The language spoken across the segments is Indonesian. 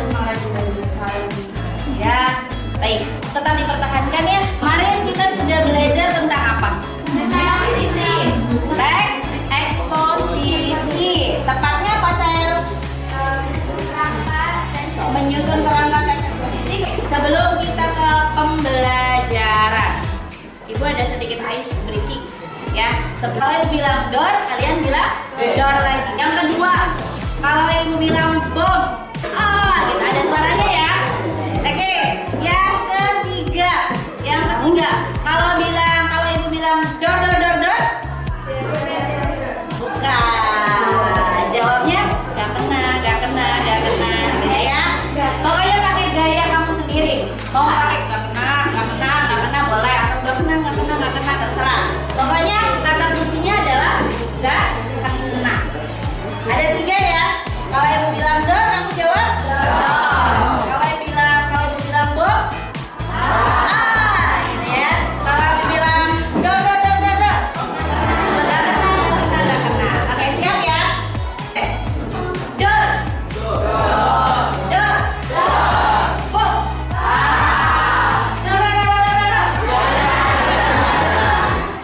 untuk merajut sekali. Ya, baik. Tetap dipertahankan ya. Kemarin kita sudah belajar tentang apa? Teks eksposisi. Tepatnya apa, Sel? Menyusun kerangka teks eksposisi. Sebelum kita ke pembelajaran, Ibu ada sedikit ice breaking ya. Kalau Ibu bilang door, kalian bilang door lagi. Yang kedua, kalau Ibu bilang bom, gitu ada suaranya ya. Oke, yang ketiga, kalau Ibu bilang door, bukan. Jawabnya gak kena, ya. Pokoknya pakai gaya kamu sendiri. Mau pakai gak kena boleh, atau gak kena terserah. Pokoknya kata kuncinya adalah gak kena. Ada 3 ya. Kalau Ibu bilang door, kamu jawab door. Kalau Ibu bilang bom, ini ya. Kalau Ibu bilang door. Gak kena. Oke, siap ya. Door. Bom.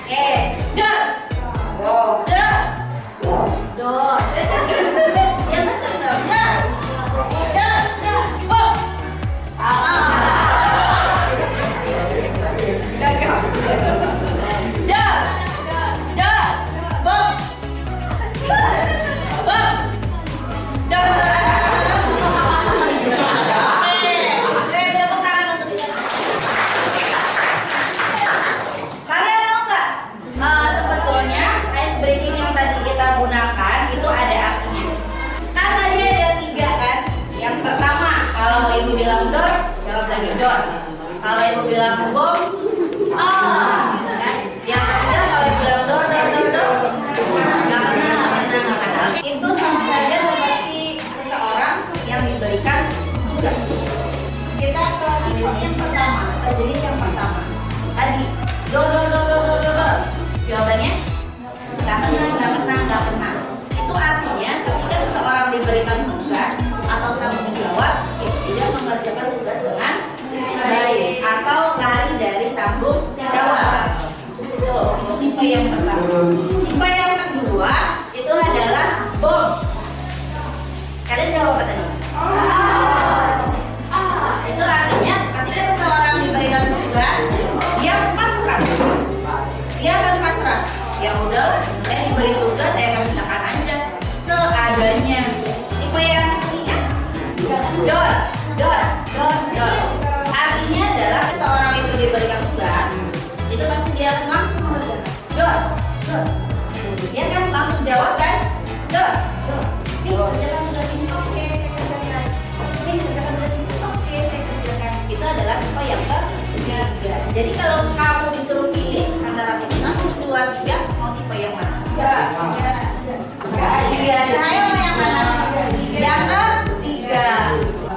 Oke, door. Door. Yang kenceng. Door. Bom. Gagal. Door. Bom. Bom. Door. Saya tepuk tangan untuk dia. Kalian tahu nggak? Sebetulnya ice breaking yang tadi kita gunakan itu ada artinya. Kan tadi ada 3 kan. Yang pertama, kalau Ibu bilang door, jawab lagi door. Kalau Ibu bilang bom, gitu kan. Yang ketiga, kalau Ibu bilang door, nggak kena. Itu sama saja seperti seseorang yang diberikan tugas. Kita ke tipe yang pertama, atau jenis yang pertama. Tadi door. Jawabannya nggak kena. Itu artinya ketika seseorang diberikan tugas atau tanggung jawab, tidak mengerjakan tugas dengan baik atau lari dari tanggung jawab. Itu tipe yang pertama. Tipe yang kedua itu adalah bom. Kalian jawab apa tadi? Itu artinya ketika seseorang diberikan tugas, dia pasrah. Dia akan pasrah. Ya udah, saya diberi tugas, saya kerjakan aja seadanya. Tipe yang ketiga, door. Artinya adalah seseorang itu diberikan tugas, itu pasti dia langsung mengerjakan. Door. Dia kan langsung jawab kan? Door. Kerjakan tugas ini, oke, saya kerjakan. Kerjakan tugas ini, oke, saya kerjakan. Itu adalah tipe yang ketiga. Jadi kalau kamu disuruh pilih antara tipe 1, 2, 3, mau tipe yang mana? Tiga. Saya mau yang mana? Yang ketiga.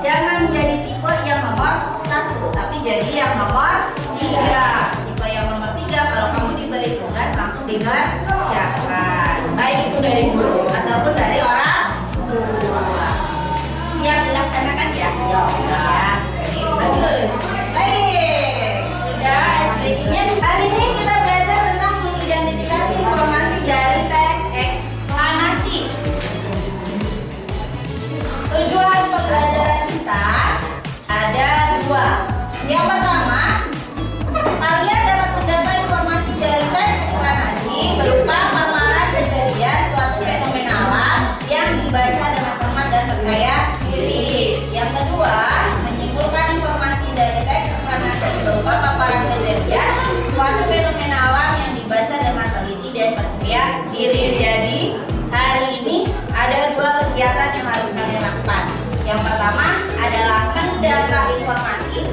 Jangan jadi tipe yang nomor 1, tapi jadi yang nomor 3. Tipe yang nomor 3, kalau kamu diberi tugas langsung dikerjakan. Baik itu dari guru ataupun dari orang tua. Siap dilaksanakan ya? Ya. Bagus. Baik. Sudah breakingnya. Hari ini kita belajar tentang mengidentifikasi informasi dari teks eksplanasi. Tujuan pembelajaran kita ada 2. Yang pertama, kalian dapat mendata informasi dari teks eksplanasi berupa paparan kejadian suatu fenomena alam yang dibaca dengan cermat dan percaya diri. Yang kedua, menyimpulkan informasi dari teks eksplanasi berupa paparan kejadian suatu fenomena alam yang dibaca dengan teliti dan percaya diri. Jadi hari ini ada 2 kegiatan yang harus kalian lakukan. Yang pertama adalah mendata informasi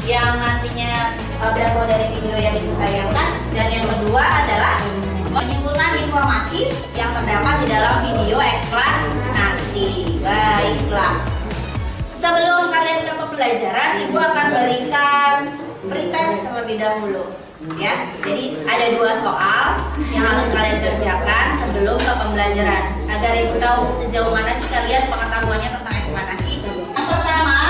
yang nantinya berasal dari video yang ditayangkan, dan yang kedua adalah menyimpulkan informasi yang terdapat di dalam video eksplanasi. Baiklah. Sebelum kalian ke pembelajaran, Ibu akan berikan pretest terlebih dahulu. Ya, jadi ada 2 soal yang harus kalian kerjakan sebelum ke pembelajaran agar Ibu tahu sejauh mana sih kalian pengetahuannya tentang eksplanasi. Yang pertama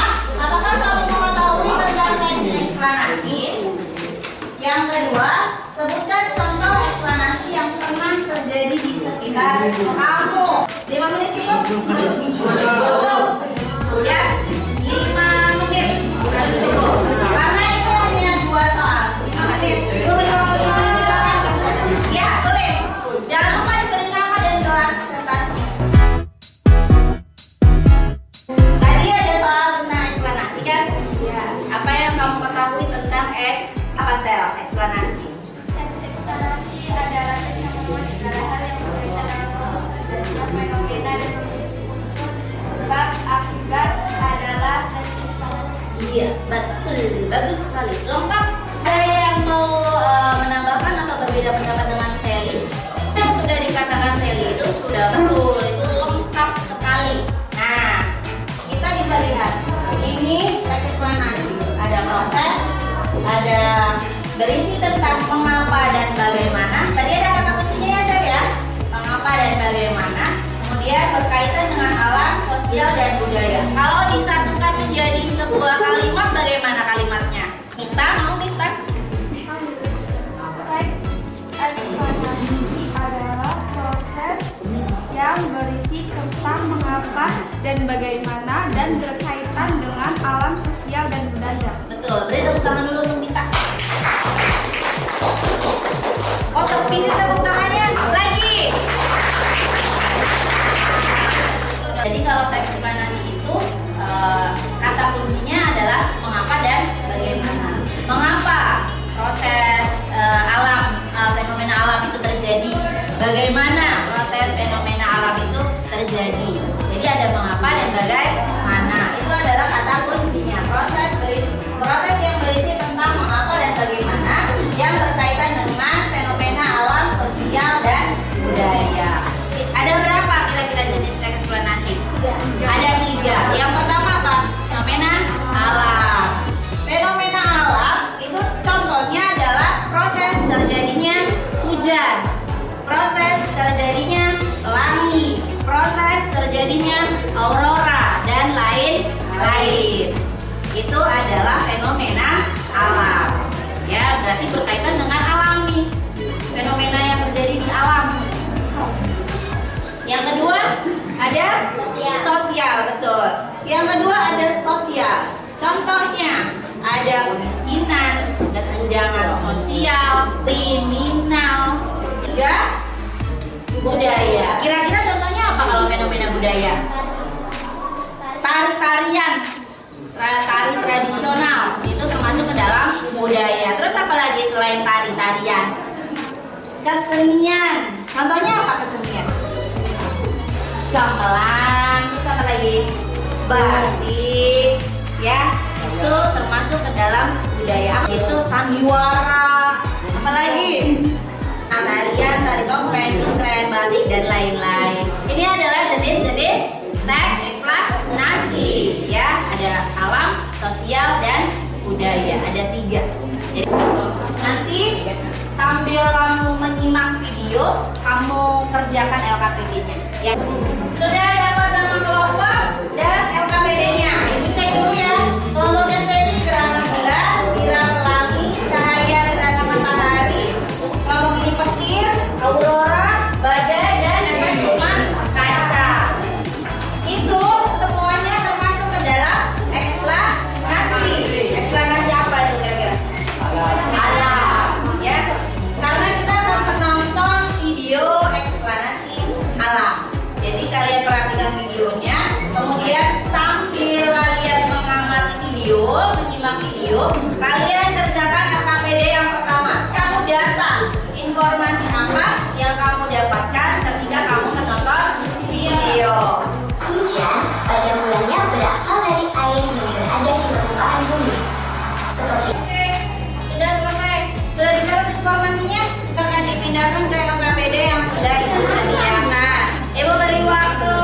Cukup. Ya, 5 menit. Cukup. Karena itu hanya 2 soal. 5 menit. Ibu beri waktu 5 menit, silakan. Ya, tulis. Jangan lupa diberi nama dan kelas presentasi. Tadi ada soal tentang eksplanasi kan? Ya. Apa yang kamu ketahui tentang eksplanasi? Eksplanasi adalah teks yang memuat segala hal yang berkaitan dengan proses terjadinya fenomena dan unsur sebab akibat adalah teks eksplanasi. Iya, betul. Bagus sekali. Lengkap. Saya yang mau menambahkan atau berbeda pendapat dengan Sally. Yang sudah dikatakan Sally itu sudah betul. Itu lengkap sekali. Nah, kita bisa lihat. Ini teks eksplanasi. Ada proses, ada berisi tentang mengapa dan bagaimana. Tadi ada kata kuncinya ya, Sally ya. Mengapa dan bagaimana. Kemudian berkaitan dengan alam, sosial, dan budaya. Kalau disatukan menjadi sebuah kalimat, bagaimana kalimatnya? Kita mau minta. Teks eksplanasi adalah proses yang berisi tentang mengapa dan bagaimana dan berkaitan dengan alam, sosial, dan budaya. Betul. Beri tepuk tangan dulu untuk minta. Oh, bisa tepuk tangannya lagi. Jadi kalau teks eksplanasi itu kata kuncinya adalah mengapa dan bagaimana. Mengapa proses fenomena alam itu terjadi? Bagaimana proses fenomena alam itu terjadi? Jadi ada mengapa dan bagaimana. Itu adalah kata kuncinya. Proses yang berisi tentang mengapa dan bagaimana yang berkaitan dengan fenomena alam, sosial, dan budaya. Ada berapa kira-kira jenis teks eksplanasi? Ada 3. Yang pertama apa? Fenomena alam. Fenomena alam itu contohnya adalah proses terjadinya hujan, proses terjadinya pelangi, proses terjadinya aurora, dan lain-lain. Itu adalah fenomena alam. Ya, berarti berkaitan dengan alam nih. Fenomena yang terjadi di alam. Yang kedua ada sosial, betul. Yang kedua ada sosial. Contohnya ada kemiskinan, kesenjangan sosial, kriminal, juga budaya. Kira-kira contohnya apa kalau fenomena budaya? Tari-tarian, tari tradisional itu termasuk ke dalam budaya. Terus apa lagi selain tari-tarian? Kesenian. Contohnya apa kesenian? Gamelan, terus apa lagi? Batik, ya, itu termasuk ke dalam budaya. Itu sandiwara, apa lagi? Tarian, tari topeng, sintren, batik, dan lain-lain. Ini adalah jenis-jenis teks eksplanasi, ya. Ada alam, sosial, dan budaya. Ada 3. Jadi nanti sambil kamu menyimak video, kamu kerjakan LKPD-nya. Ya. Sudah dapat nama kelompok dan LKPD-nya. Ini cek dulu ya. Kelompoknya saya ini gerhana bulan, kirang pelangi, cahaya gerhana matahari. Kelompok ini petir, aurora, badai, dan efek rumah kaca. Itu semuanya termasuk ke dalam eksplanasi. Eksplanasi apa itu kira-kira? Alam, ya. Karena kita akan menonton video eksplanasi alam. Jadi kalian perhatikan videonya, kemudian sambil kalian mengamati video, menyimak video, kalian kerjakan LKPD yang pertama. Kamu data informasi apa yang kamu dapatkan ketika kamu menonton video. Hujan pada mulanya berasal dari air yang berada di permukaan bumi. Seperti Oke, sudah selesai. Sudah dicatat informasinya? Kita akan dipindahkan ke LKPD yang sudah disediakan. Ibu beri waktu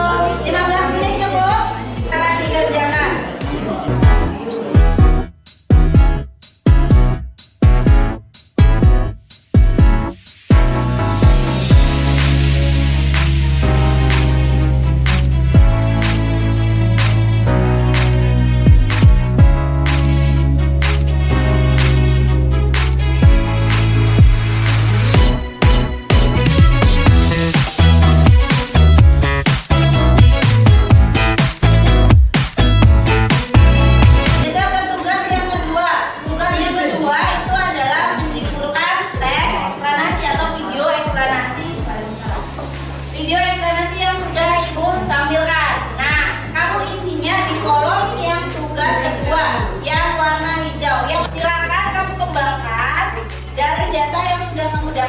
15 menit cukup. Kita akan dikerjakan.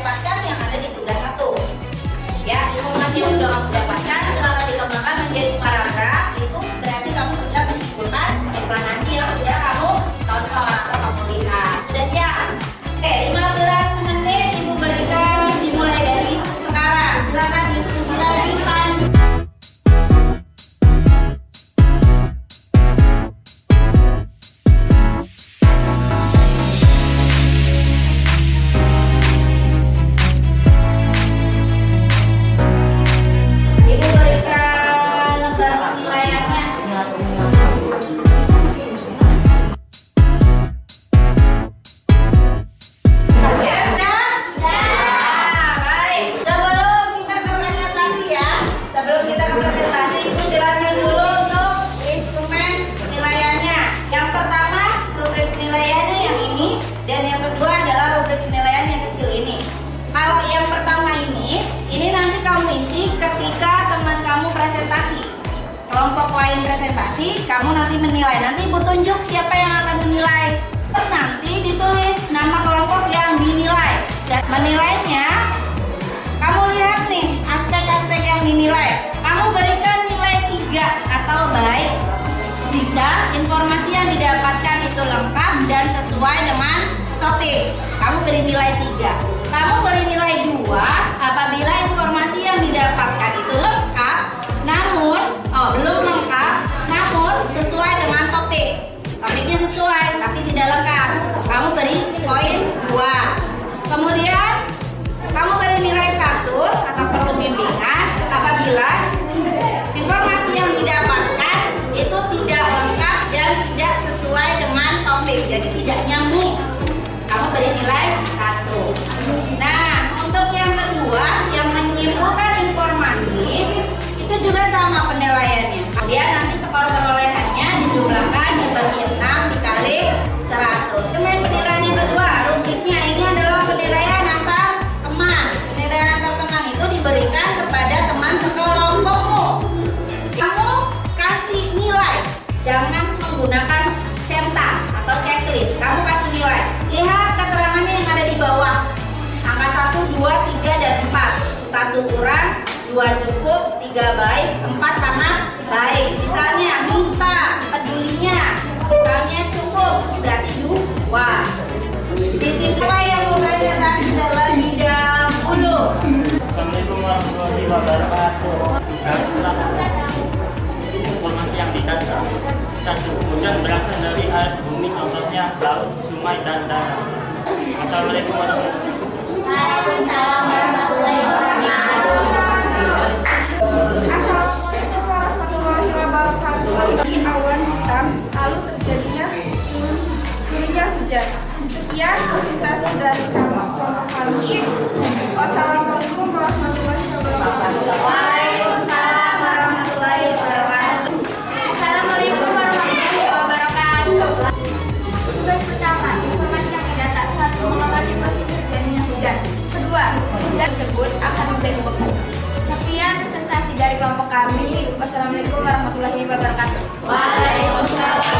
dapatkan yang ada di tugas 1. Ya, informasi yang sudah kamu dapatkan silakan dikembangkan menjadi paragraf. Itu berarti kamu sudah menyimpulkan eksplanasi yang sudah kamu tonton atau kamu lihat. Sudah siap? Oke, 15 menit Ibu berikan dimulai dari sekarang. Silakan diskusi lagi, Pandu. Ibu berikan lembar penilaiannya. Ya, udah? Baik. Sebelum kita ke presentasi ya, Ibu jelasin dulu untuk instrumen penilaiannya. Yang pertama, rubrik penilaiannya yang ini, dan yang kedua adalah rubrik penilaian yang kecil ini. Kalau yang pertama ini nanti kamu isi ketika teman kamu presentasi. Kelompok lain presentasi, kamu nanti menilai. Nanti Ibu tunjuk siapa yang akan menilai. Terus nanti ditulis nama kelompok yang dinilai. Dan menilainya, kamu lihat nih aspek-aspek yang dinilai. Kamu berikan nilai 3 atau baik jika informasi yang didapatkan itu lengkap dan sesuai dengan topik. Kamu beri nilai 3. Kamu beri nilai 2 apabila informasi yang didapatkan itu lengkap, namun belum lengkap, namun sesuai dengan topik. Topiknya sesuai, tapi tidak lengkap. Kamu beri poin 2. Kemudian kamu beri nilai 1 atau perlu bimbingan apabila informasi yang didapatkan itu tidak lengkap dan tidak sesuai dengan topik, jadi tidak nyambung. Kamu beri nilai 1. Nah, untuk yang kedua, yang menyimpulkan informasi, itu juga sama penilaiannya. Kemudian nanti skor perolehannya dijumlahkan dibagi 6 dikali 100. Instrumen penilaian yang kedua, rubriknya ini adalah penilaian antar teman. Penilaian antar teman itu diberikan kepada teman sekelompokmu. Kamu kasih nilai, jangan menggunakan centang atau checklist. Kamu kasih nilai. Lihat keterangannya yang ada di bawah. Angka 1, 2, 3, dan 4. 1 kurang, 2 cukup, 3 baik, 4 sangat baik. Misalnya minta, pedulinya. Misalnya cukup, berarti 2. Di sini yang mau presentasi terlebih dahulu. Assalamualaikum warahmatullahi wabarakatuh. Informasi yang didapatkan. 1. Hujan berasal dari air bumi, contohnya laut, sungai, dan danau. Assalamualaikum warahmatullahi wabarakatuh. Waalaikumsalam warahmatullahi wabarakatuh. Assalamualaikum warahmatullahi wabarakatuh. Di awan hitam, lalu terjadinya turunnya hujan. Sekian presentasi dari kelompok kami. Wassalamualaikum warahmatullahi wabarakatuh. Waalaikumsalam warahmatullahi wabarakatuh. Assalamualaikum warahmatullahi wabarakatuh. Tugas pertama, informasi yang didata. 1. Mengamati posisi terjadinya hujan. 2. Hujan tersebut akan menjadi beku. Sekian presentasi dari kelompok kami. Wassalamualaikum warahmatullahi wabarakatuh. Waalaikumsalam